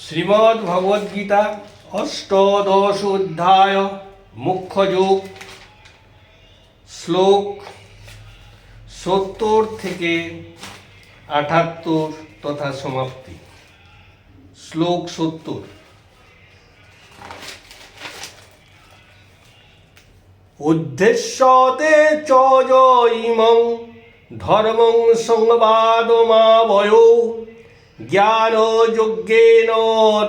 শ্রীমদ্ ভগবদ্গীতা অষ্টাদশ অধ্যায় মুখ্য যোগ শ্লোক 70 থেকে 78 তথা সমাপ্তি। শ্লোক 70। উদ্দেশ্যতে চ ইমং ধর্মং সংবাদমাবয়ো জ্ঞান যজ্ঞেন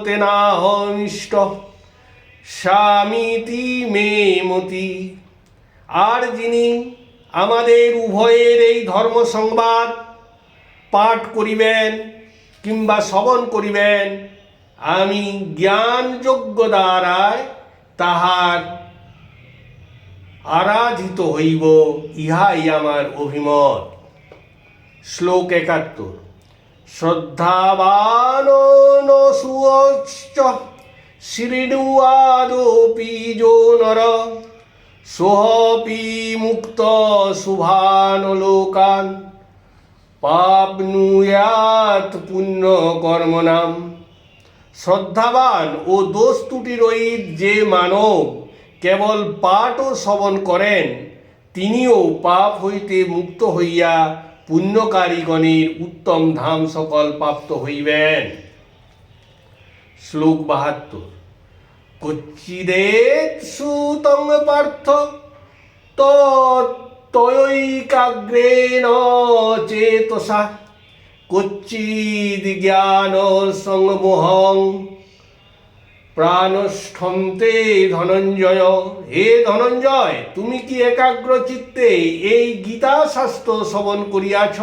তেনাহমিষ্ট স্বামীতি মে মতি। আর যিনি আমাদের উভয়ের এই ধর্ম সংবাদ পাঠ করিবেন কিংবা শ্রবণ করিবেন, আমি জ্ঞানযজ্ঞ দ্বারায় তাহার আরাধিত হইব, ইহাই আমার অভিমত। শ্লোক 71। শ্রদ্ধাবানসুশ্চ শৃণুয়াদপি যো নর সোহপি মুক্ত শুভানলোকান পাপ্নুয়াত পুণ্য কর্মনাম। শ্রদ্ধাবান ও দোষ ত্রুটি রহিত যে মানব কেবল পাঠ ও শ্রবণ করেন, তিনিও পাপ হইতে মুক্ত হইয়া পুণ্যকারীগণের উত্তম ধাম সকল প্রাপ্ত হইবেন। শ্লোক 72। কচ্চিদেত সুতং পার্থ তয়ৈকাগ্রেণ চেতসা কচ্চিদ জ্ঞান সংমোহং প্রাণষ্ঠন্তে ধনঞ্জয়। হে ধনঞ্জয়, তুমি কি একাগ্র চিত্তে এই গীতা শাস্ত্র শ্রবণ করিয়াছ?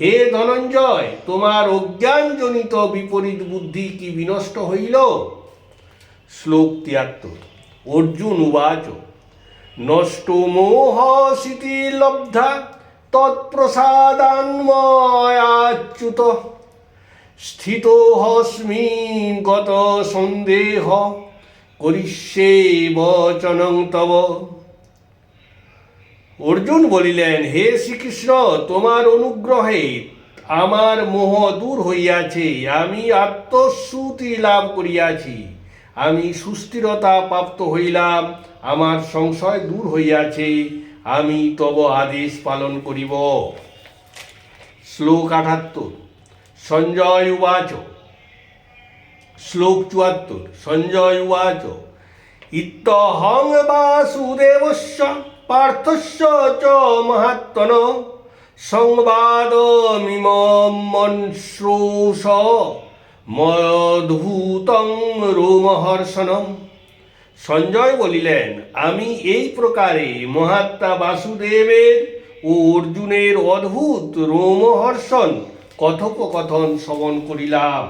হে ধনঞ্জয়, তোমার অজ্ঞানজনিত বিপরীত বুদ্ধি কি বিনষ্ট হইল? শ্লোক 73। অর্জুন উবাচ নষ্ট মোহ সিতি লব্ধা তৎপ্রসাদান্ময়াচ্যুত স্থিতোহস্মিন গত সন্দেহ করিষ্যে বচনং তব। অর্জুন বলিলেন, হে শ্রীকৃষ্ণ, তোমার অনুগ্রহে আমার মোহ দূর হইয়াছে, আমি আত্মশ্রুতি লাভ করিয়াছি, আমি সুস্থিরতা প্রাপ্ত হইলাম, আমার সংশয় দূর হইয়াছে, আমি তব আদেশ পালন করিব। শ্লোক 78। সঞ্জয় উবাচ। শ্লোক 74। সঞ্জয় উবাচ ইত্যহং বাসুদেবস্য পার্থস্য চ মহাত্মন সংবাদমিমম মন্শ্রোষ মদ্ভূতং রোমহর্ষণম। সঞ্জয় বলিলেন, আমি এই প্রকারে মহাত্মা বাসুদেবের ও অর্জুনের অদ্ভুত রোমহর্ষণ কথোপকথন শ্রবণ করিলাম।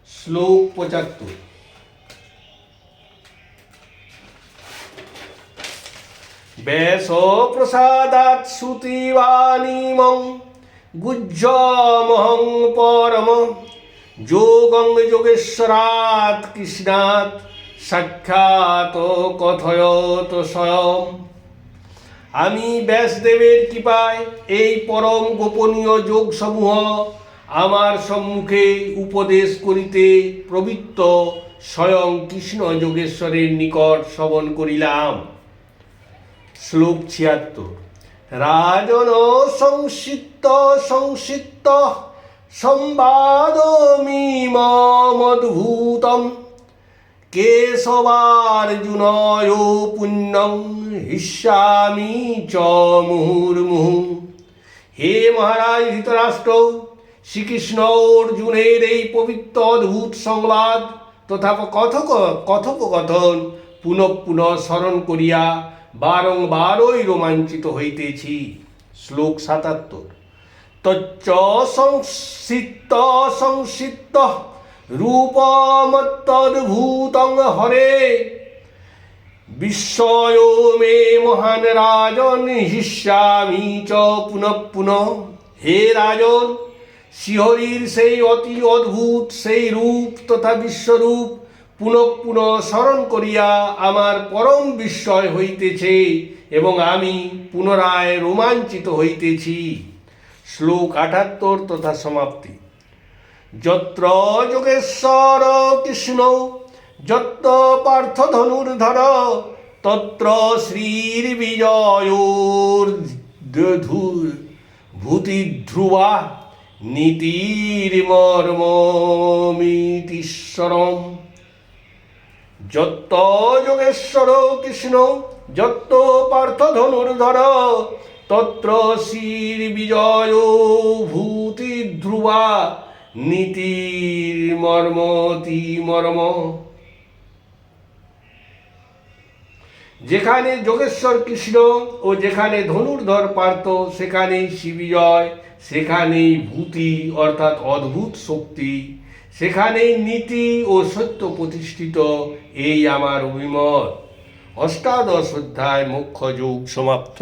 শ্লোক 75। ব্যাস প্রসাদাৎ শ্রুতিবাণীমং গুহ্যমহং পরম যোগং যোগেশ্বরাৎ কৃষ্ণাৎ সাক্ষাৎ কথয়ত স্বয়ং। আমি ব্যাসদেবের কৃপায় এই পরম গোপনীয় যোগসমূহ আমার সম্মুখে উপদেশ করিতে প্রবৃত্ত স্বয়ং কৃষ্ণ যোগেশ্বরের নিকট শ্রবণ করিলাম। শ্লোক 76। রাজন সংসিত সংবাদমিমমদ্ভূতম কেশবার্জুনয়ো পুণ্যং হিস্যামি চ মুহুর্মুহু। হে মহারাজ ধৃতরাষ্ট্র, শ্রীকৃষ্ণ অর্জুনের এই পবিত্র অদ্ভুত সংবাদ তথা কথোপকথন পুনঃ পুনঃ স্মরণ করিয়া বারংবারই রোমাঞ্চিত হইতেছি। শ্লোক 77। তচ্চ সংসিত রূপমত্যদ্ভূতং হরে বিস্ময় মে মহান রাজন হিস্যামি চ পুনঃ পুনঃ। হে রাজন, শ্রীহরির সেই অতি অদ্ভুত সেই রূপ তথা বিশ্বরূপ পুনঃ পুনঃ স্মরণ করিয়া আমার পরম বিস্ময় হইতেছে এবং আমি পুনরায় রোমাঞ্চিত হইতেছি। শ্লোক 78 তথা সমাপ্তি। যত্র যোগেশ্বর কৃষ্ণ যত্র পার্থ ধনুর্ধর তত্র শ্রীর্বিজয়োর ভূতিধ্রুবা নীতির্মর্মমিতিশ্বরম। যত্র যোগেশ্বর কৃষ্ণ যত্র পার্থ ধনুর্ধর তত্র শ্রীর্বিজয় ভূতিধ্রুবা নীতির্মর্মতিমর্ম। যেখানে যোগেশ্বর কৃষ্ণ ও যেখানে ধনুর্ধর পার্থ সেখানেই শিবিজয়, সেখানেই ভূতি অর্থাৎ অদ্ভুত শক্তি, সেখানেই নীতি ও সত্য প্রতিষ্ঠিত। এই আমার অভিমত। অষ্টাদশ অধ্যায় মোক্ষ যোগ সমাপ্ত।